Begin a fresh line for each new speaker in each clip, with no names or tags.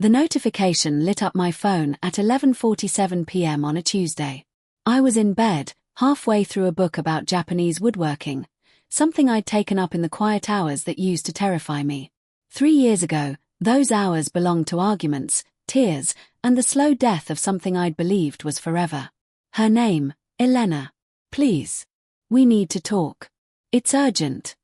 The notification lit up my phone at 11:47 p.m. on a Tuesday. I was in bed, halfway through a book about Japanese woodworking, something I'd taken up in the quiet hours that used to terrify me. 3 years ago, those hours belonged to arguments, tears, and the slow death of something I'd believed was forever. Her name, Elena. Please. We need to talk. It's urgent.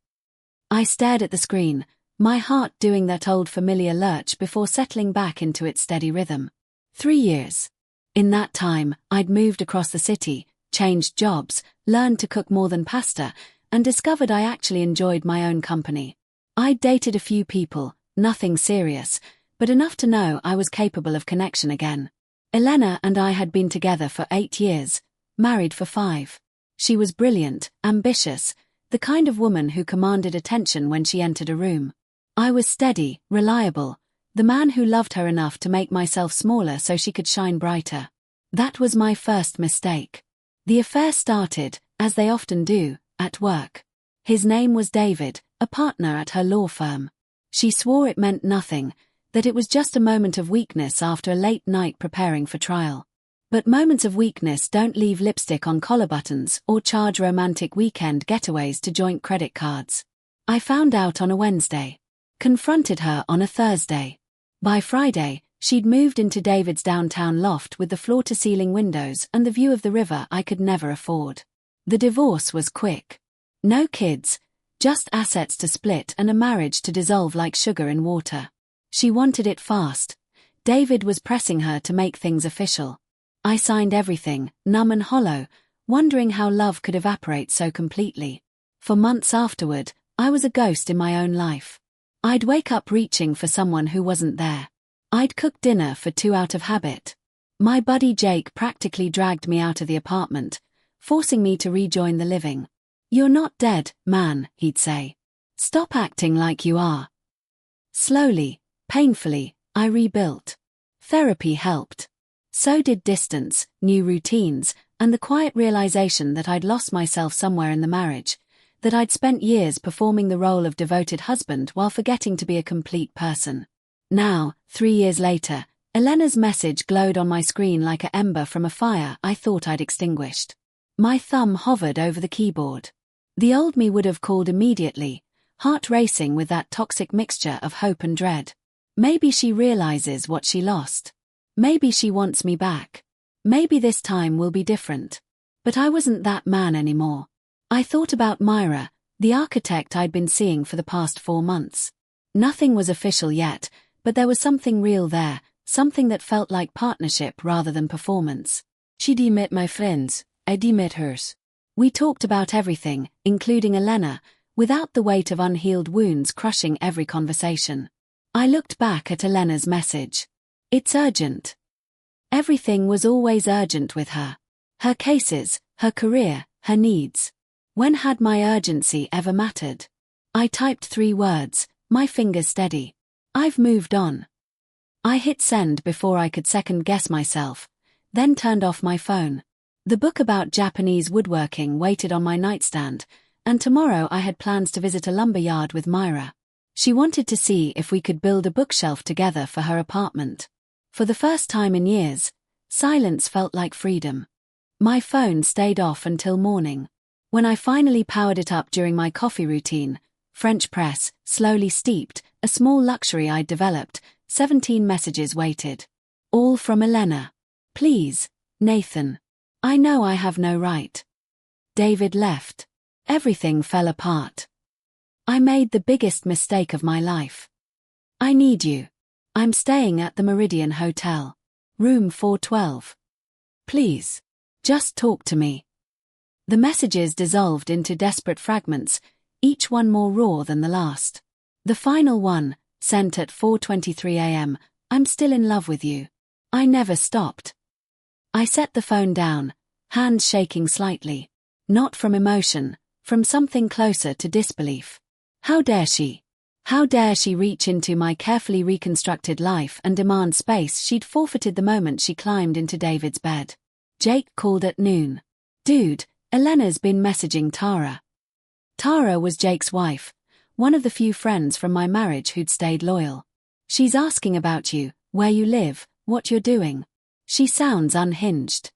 I stared at the screen, my heart doing that old familiar lurch before settling back into its steady rhythm. 3 years. In that time, I'd moved across the city, changed jobs, learned to cook more than pasta, and discovered I actually enjoyed my own company. I'd dated a few people, nothing serious, but enough to know I was capable of connection again. Elena and I had been together for 8 years, married for 5. She was brilliant, ambitious, the kind of woman who commanded attention when she entered a room. I was steady, reliable, the man who loved her enough to make myself smaller so she could shine brighter. That was my first mistake. The affair started, as they often do, at work. His name was David, a partner at her law firm. She swore it meant nothing, that it was just a moment of weakness after a late night preparing for trial. But moments of weakness don't leave lipstick on collar buttons or charge romantic weekend getaways to joint credit cards. I found out on a Wednesday. Confronted her on a Thursday. By Friday, she'd moved into David's downtown loft with the floor-to-ceiling windows and the view of the river I could never afford. The divorce was quick. No kids, just assets to split and a marriage to dissolve like sugar in water. She wanted it fast. David was pressing her to make things official. I signed everything, numb and hollow, wondering how love could evaporate so completely. For months afterward, I was a ghost in my own life. I'd wake up reaching for someone who wasn't there. I'd cook dinner for 2 out of habit. My buddy Jake practically dragged me out of the apartment, forcing me to rejoin the living. "You're not dead, man," he'd say. "Stop acting like you are." Slowly, painfully, I rebuilt. Therapy helped. So did distance, new routines, and the quiet realization that I'd lost myself somewhere in the marriage, that I'd spent years performing the role of devoted husband while forgetting to be a complete person. Now, 3 years later, Elena's message glowed on my screen like an ember from a fire I thought I'd extinguished. My thumb hovered over the keyboard. The old me would have called immediately, heart racing with that toxic mixture of hope and dread. Maybe she realizes what she lost. Maybe she wants me back. Maybe this time will be different. But I wasn't that man anymore. I thought about Myra, the architect I'd been seeing for the past 4 months. Nothing was official yet, but there was something real there, something that felt like partnership rather than performance. She'd met my friends, I'd met hers. We talked about everything, including Elena, without the weight of unhealed wounds crushing every conversation. I looked back at Elena's message. It's urgent. Everything was always urgent with her. Her cases, her career, her needs. When had my urgency ever mattered? I typed 3 words, my fingers steady. I've moved on. I hit send before I could second-guess myself, then turned off my phone. The book about Japanese woodworking waited on my nightstand, and tomorrow I had plans to visit a lumber yard with Myra. She wanted to see if we could build a bookshelf together for her apartment. For the first time in years, silence felt like freedom. My phone stayed off until morning. When I finally powered it up during my coffee routine, French press, slowly steeped, a small luxury I'd developed, 17 messages waited. All from Elena. "Please, Nathan. I know I have no right." David left. Everything fell apart. I made the biggest mistake of my life. "I need you. I'm staying at the Meridian Hotel. Room 412. Please. Just talk to me." The messages dissolved into desperate fragments, each one more raw than the last. The final one, sent at 4:23 a.m., "I'm still in love with you. I never stopped." I set the phone down, hands shaking slightly. Not from emotion, from something closer to disbelief. How dare she? How dare she reach into my carefully reconstructed life and demand space she'd forfeited the moment she climbed into David's bed? Jake called at noon. "Dude, Elena's been messaging Tara." Tara was Jake's wife, one of the few friends from my marriage who'd stayed loyal. "She's asking about you," where you live, what you're doing. She sounds unhinged.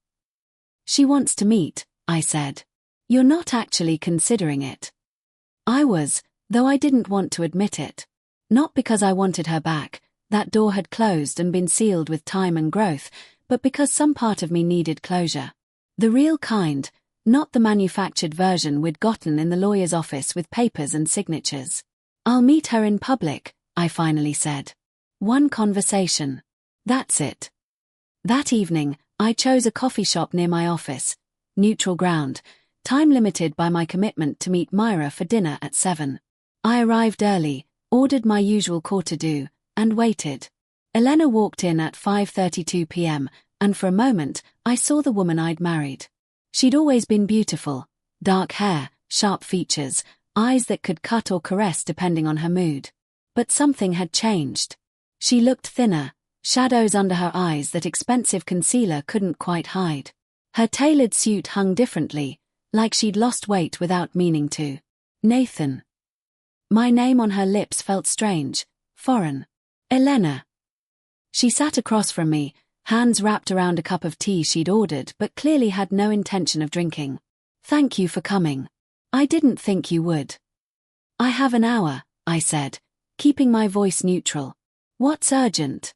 She wants to meet, I said. You're not actually considering it. I was, though I didn't want to admit it. Not because I wanted her back, that door had closed and been sealed with time and growth, but because some part of me needed closure. The real kind, not the manufactured version we'd gotten in the lawyer's office with papers and signatures. I'll meet her in public, I finally said. One conversation. That's it. That evening, I chose a coffee shop near my office, neutral ground, time limited by my commitment to meet Myra for dinner at 7. I arrived early, ordered my usual courte-do, and waited. Elena walked in at 5:32 p.m., and for a moment, I saw the woman I'd married. She'd always been beautiful, dark hair, sharp features, eyes that could cut or caress depending on her mood. But something had changed. She looked thinner, shadows under her eyes that expensive concealer couldn't quite hide. Her tailored suit hung differently, like she'd lost weight without meaning to. Nathan. My name on her lips felt strange, foreign. Elena. She sat across from me, hands wrapped around a cup of tea she'd ordered but clearly had no intention of drinking. Thank you for coming. I didn't think you would. I have an hour, I said, keeping my voice neutral. What's urgent?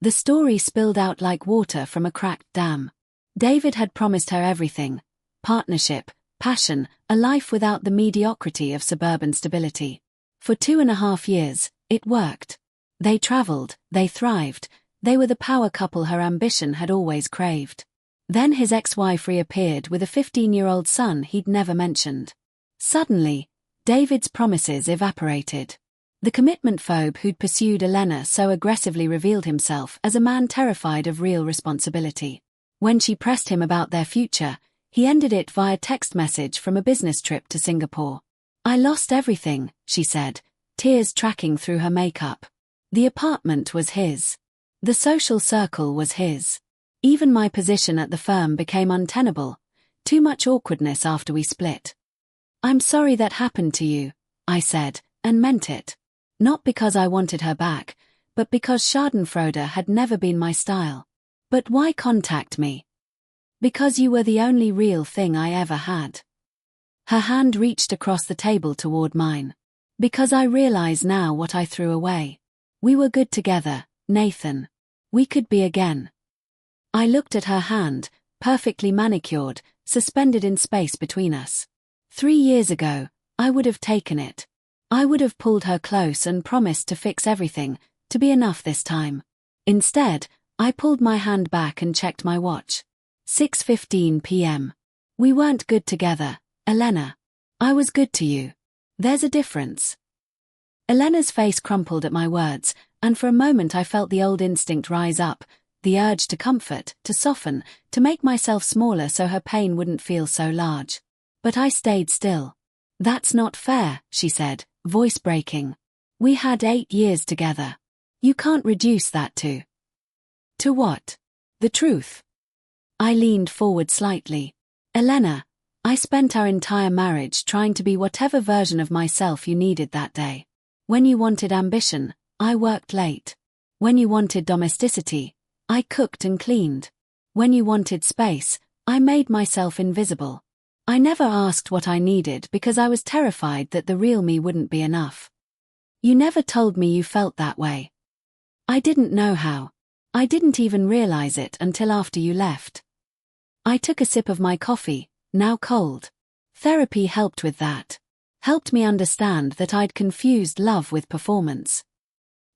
The story spilled out like water from a cracked dam. David had promised her everything: partnership, passion, a life without the mediocrity of suburban stability. For 2.5 years, it worked. They traveled, they thrived, they were the power couple her ambition had always craved. Then his ex-wife reappeared with a 15-year-old son he'd never mentioned. Suddenly, David's promises evaporated. The commitment phobe who'd pursued Elena so aggressively revealed himself as a man terrified of real responsibility. When she pressed him about their future, he ended it via text message from a business trip to Singapore. I lost everything, she said, tears tracking through her makeup. The apartment was his. The social circle was his. Even my position at the firm became untenable. Too much awkwardness after we split. I'm sorry that happened to you, I said, and meant it. Not because I wanted her back, but because schadenfreude had never been my style. But why contact me? Because you were the only real thing I ever had. Her hand reached across the table toward mine. Because I realize now what I threw away. We were good together, Nathan. We could be again. I looked at her hand, perfectly manicured, suspended in space between us. 3 years ago, I would have taken it. I would have pulled her close and promised to fix everything, to be enough this time. Instead, I pulled my hand back and checked my watch. 6:15 p.m. We weren't good together, Elena. I was good to you. There's a difference. Elena's face crumpled at my words, and for a moment I felt the old instinct rise up, the urge to comfort, to soften, to make myself smaller so her pain wouldn't feel so large. But I stayed still. That's not fair, she said, voice breaking. We had 8 years together. You can't reduce that to. To what? The truth. I leaned forward slightly. Elena, I spent our entire marriage trying to be whatever version of myself you needed that day. When you wanted ambition, I worked late. When you wanted domesticity, I cooked and cleaned. When you wanted space, I made myself invisible. I never asked what I needed because I was terrified that the real me wouldn't be enough. You never told me you felt that way. I didn't know how. I didn't even realize it until after you left. I took a sip of my coffee, now cold. Therapy helped with that. Helped me understand that I'd confused love with performance.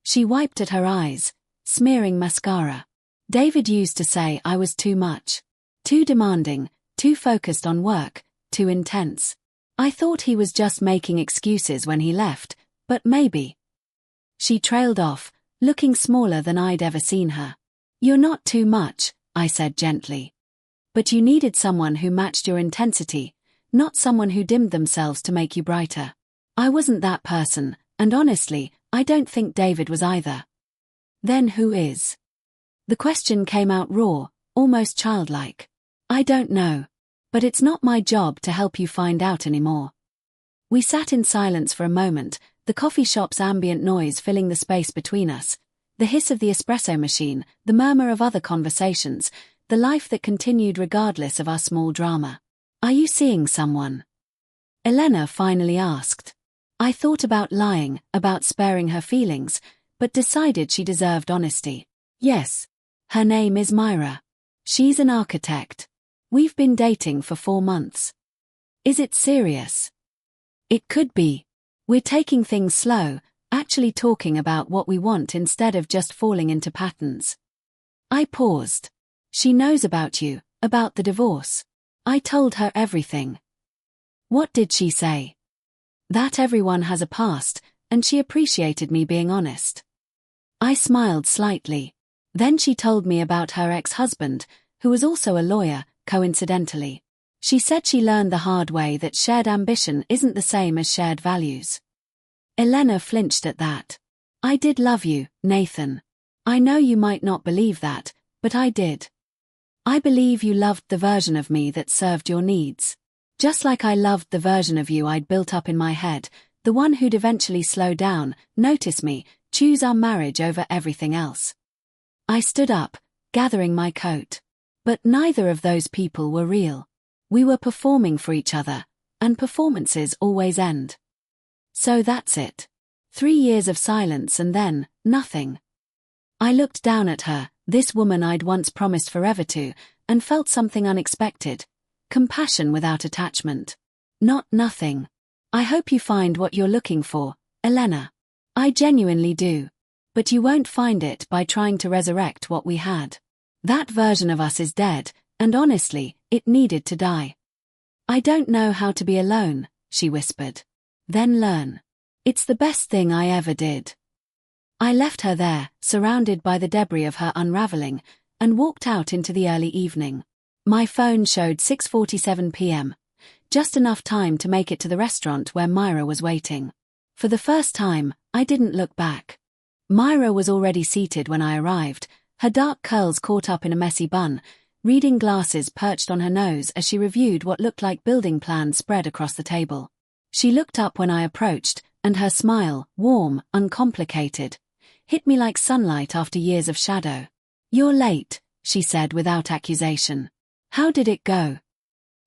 She wiped at her eyes, smearing mascara. David used to say I was too much. Too demanding, too focused on work, too intense. I thought he was just making excuses when he left, but maybe. She trailed off, looking smaller than I'd ever seen her. You're not too much, I said gently. But you needed someone who matched your intensity, not someone who dimmed themselves to make you brighter. I wasn't that person, and honestly, I don't think David was either. Then who is? The question came out raw, almost childlike. I don't know. But it's not my job to help you find out anymore. We sat in silence for a moment, the coffee shop's ambient noise filling the space between us. The hiss of the espresso machine, the murmur of other conversations, the life that continued regardless of our small drama. "Are you seeing someone?" Elena finally asked. I thought about lying, about sparing her feelings, but decided she deserved honesty. "Yes. Her name is Myra. She's an architect. We've been dating for 4 months. Is it serious?" "It could be. We're taking things slow, actually talking about what we want instead of just falling into patterns." I paused. "She knows about you, about the divorce." I told her everything. "What did she say?" "That everyone has a past, and she appreciated me being honest." I smiled slightly. Then she told me about her ex-husband, who was also a lawyer, coincidentally. She said she learned the hard way that shared ambition isn't the same as shared values. Elena flinched at that. "I did love you, Nathan. I know you might not believe that, but I did. I believe you loved the version of me that served your needs. Just like I loved the version of you I'd built up in my head, the one who'd eventually slow down, notice me, choose our marriage over everything else." I stood up, gathering my coat. But neither of those people were real. We were performing for each other, and performances always end. So that's it. 3 years of silence and then, nothing. I looked down at her, this woman I'd once promised forever to, and felt something unexpected. Compassion without attachment. Not nothing. "I hope you find what you're looking for, Elena. I genuinely do. But you won't find it by trying to resurrect what we had. That version of us is dead, and honestly, it needed to die." "I don't know how to be alone," she whispered. "Then learn. It's the best thing I ever did." I left her there, surrounded by the debris of her unraveling, and walked out into the early evening. My phone showed 6:47 p.m. Just enough time to make it to the restaurant where Myra was waiting. For the first time, I didn't look back. Myra was already seated when I arrived, her dark curls caught up in a messy bun, reading glasses perched on her nose as she reviewed what looked like building plans spread across the table. She looked up when I approached, and her smile, warm, uncomplicated, hit me like sunlight after years of shadow. "You're late," she said without accusation. "How did it go?"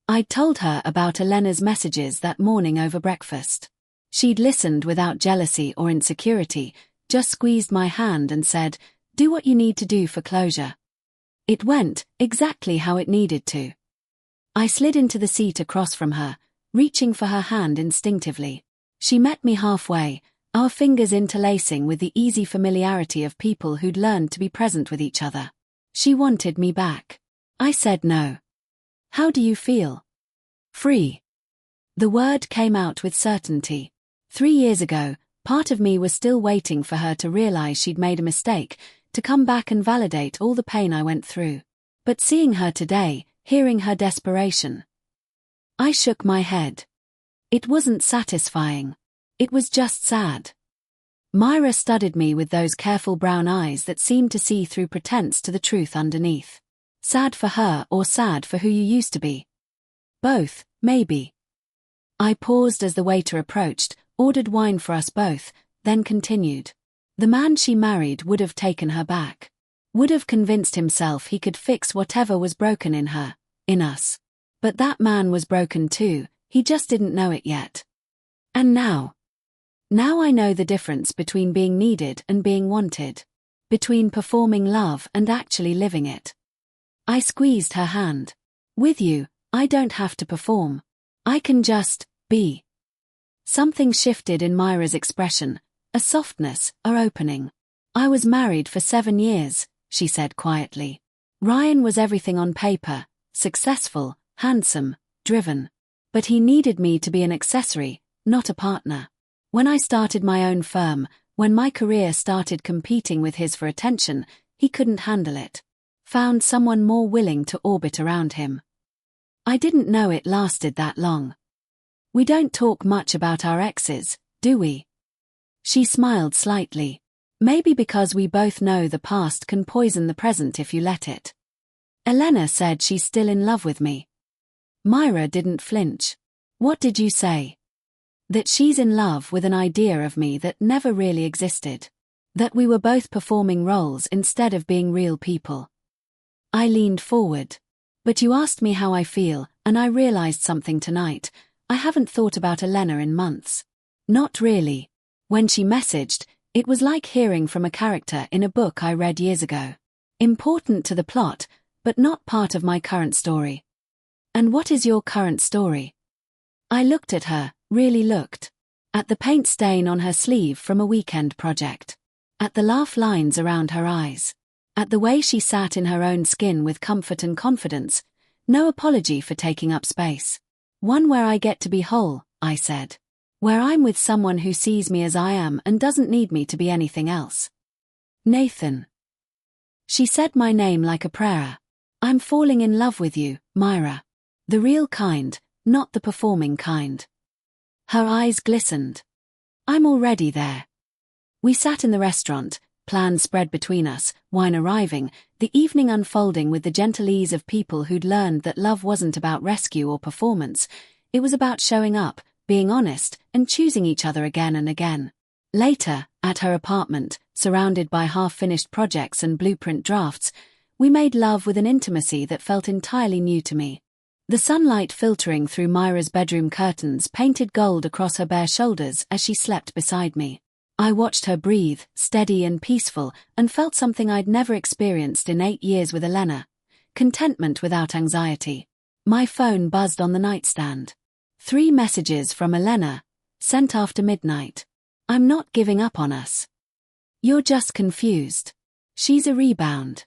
I'd told her about Elena's messages that morning over breakfast. She'd listened without jealousy or insecurity, just squeezed my hand and said, "Do what you need to do for closure." It went exactly how it needed to. I slid into the seat across from her, reaching for her hand instinctively. She met me halfway, our fingers interlacing with the easy familiarity of people who'd learned to be present with each other. She wanted me back. I said no. "How do you feel?" "Free." The word came out with certainty. 3 years ago, part of me was still waiting for her to realize she'd made a mistake, to come back and validate all the pain I went through. But seeing her today, hearing her desperation, I shook my head. It wasn't satisfying. It was just sad. Myra studied me with those careful brown eyes that seemed to see through pretense to the truth underneath. Sad for her or sad for who you used to be? Both, maybe. I paused as the waiter approached, ordered wine for us both, then continued. The man she married would have taken her back. Would have convinced himself he could fix whatever was broken in her, in us. But that man was broken too, he just didn't know it yet. And now? Now I know the difference between being needed and being wanted. Between performing love and actually living it. I squeezed her hand. With you, I don't have to perform. I can just be. Something shifted in Myra's expression, a softness, a opening. I was married for 7 years, she said quietly. Ryan was everything on paper, successful, handsome, driven. But he needed me to be an accessory, not a partner. When I started my own firm, when my career started competing with his for attention, he couldn't handle it. Found someone more willing to orbit around him. I didn't know it lasted that long. We don't talk much about our exes, do we? She smiled slightly. Maybe because we both know the past can poison the present if you let it. Elena said she's still in love with me. Myra didn't flinch. What did you say? That she's in love with an idea of me that never really existed. That we were both performing roles instead of being real people. I leaned forward. But you asked me how I feel, and I realized something tonight. I haven't thought about Elena in months. Not really. When she messaged, it was like hearing from a character in a book I read years ago. Important to the plot, but not part of my current story. And what is your current story? I looked at her, really looked. At the paint stain on her sleeve from a weekend project. At the laugh lines around her eyes. At the way she sat in her own skin with comfort and confidence. No apology for taking up space. One where I get to be whole, I said. Where I'm with someone who sees me as I am and doesn't need me to be anything else. Nathan. She said my name like a prayer. I'm falling in love with you, Myra. The real kind, not the performing kind. Her eyes glistened. I'm already there. We sat in the restaurant, plans spread between us, wine arriving, the evening unfolding with the gentle ease of people who'd learned that love wasn't about rescue or performance, it was about showing up, being honest, and choosing each other again and again. Later, at her apartment, surrounded by half-finished projects and blueprint drafts, we made love with an intimacy that felt entirely new to me. The sunlight filtering through Myra's bedroom curtains painted gold across her bare shoulders as she slept beside me. I watched her breathe, steady and peaceful, and felt something I'd never experienced in 8 years with Elena. Contentment without anxiety. My phone buzzed on the nightstand. 3 messages from Elena, sent after midnight. I'm not giving up on us. You're just confused. She's a rebound.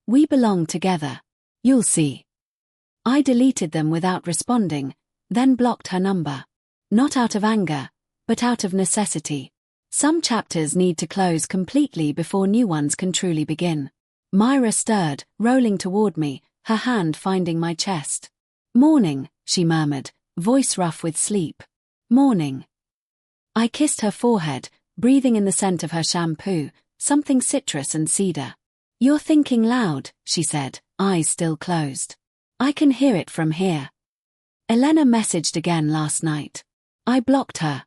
We belong together. You'll see. I deleted them without responding, then blocked her number. Not out of anger, but out of necessity. Some chapters need to close completely before new ones can truly begin. Myra stirred, rolling toward me, her hand finding my chest. Morning, she murmured, voice rough with sleep. Morning. I kissed her forehead, breathing in the scent of her shampoo, something citrus and cedar. You're thinking loud, she said, eyes still closed. I can hear it from here. Elena messaged again last night. I blocked her.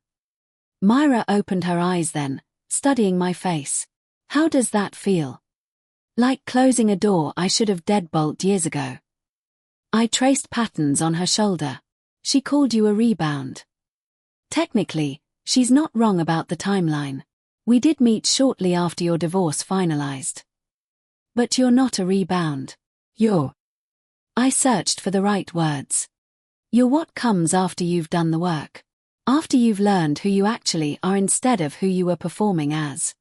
Myra opened her eyes then, studying my face. How does that feel? Like closing a door I should have deadbolt years ago. I traced patterns on her shoulder. She called you a rebound. Technically, she's not wrong about the timeline. We did meet shortly after your divorce finalized. But you're not a rebound. You're. I searched for the right words. You're what comes after you've done the work. After you've learned who you actually are instead of who you were performing as.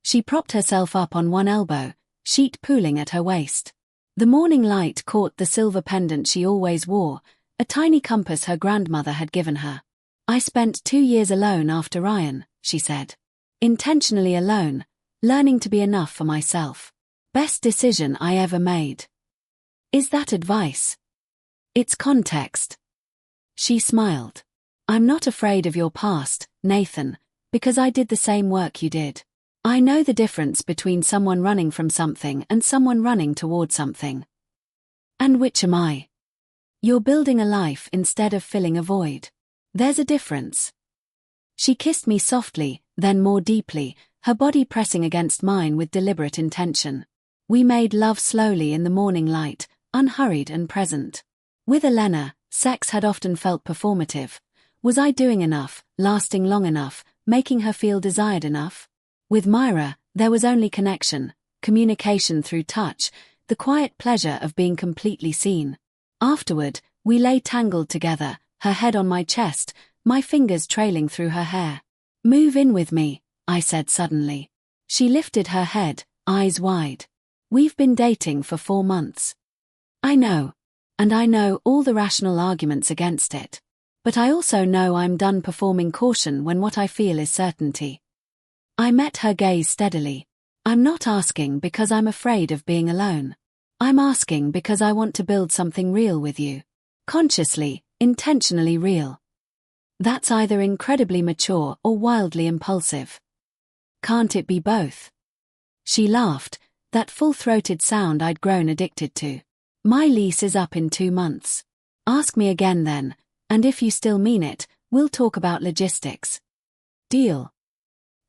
She propped herself up on one elbow, sheet pooling at her waist. The morning light caught the silver pendant she always wore, a tiny compass her grandmother had given her. I spent 2 years alone after Ryan, she said. Intentionally alone, learning to be enough for myself. Best decision I ever made. Is that advice? It's context. She smiled. I'm not afraid of your past, Nathan, because I did the same work you did. I know the difference between someone running from something and someone running toward something. And which am I? You're building a life instead of filling a void. There's a difference. She kissed me softly, then more deeply, her body pressing against mine with deliberate intention. We made love slowly in the morning light, unhurried and present. With Elena, sex had often felt performative. Was I doing enough, lasting long enough, making her feel desired enough? With Myra, there was only connection, communication through touch, the quiet pleasure of being completely seen. Afterward, we lay tangled together, her head on my chest, my fingers trailing through her hair. Move in with me, I said suddenly. She lifted her head, eyes wide. We've been dating for 4 months. I know. And I know all the rational arguments against it. But I also know I'm done performing caution when what I feel is certainty. I met her gaze steadily. I'm not asking because I'm afraid of being alone. I'm asking because I want to build something real with you. Consciously, intentionally real. That's either incredibly mature or wildly impulsive. Can't it be both? She laughed, that full-throated sound I'd grown addicted to. My lease is up in 2 months. Ask me again then. And if you still mean it, we'll talk about logistics. Deal.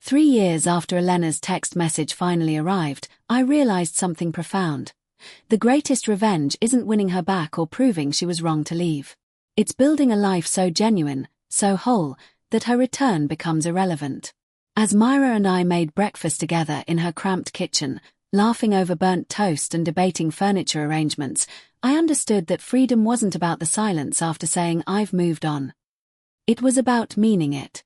3 years after Elena's text message finally arrived, I realized something profound. The greatest revenge isn't winning her back or proving she was wrong to leave. It's building a life so genuine, so whole, that her return becomes irrelevant. As Myra and I made breakfast together in her cramped kitchen, laughing over burnt toast and debating furniture arrangements, I understood that freedom wasn't about the silence after saying "I've moved on." It was about meaning it.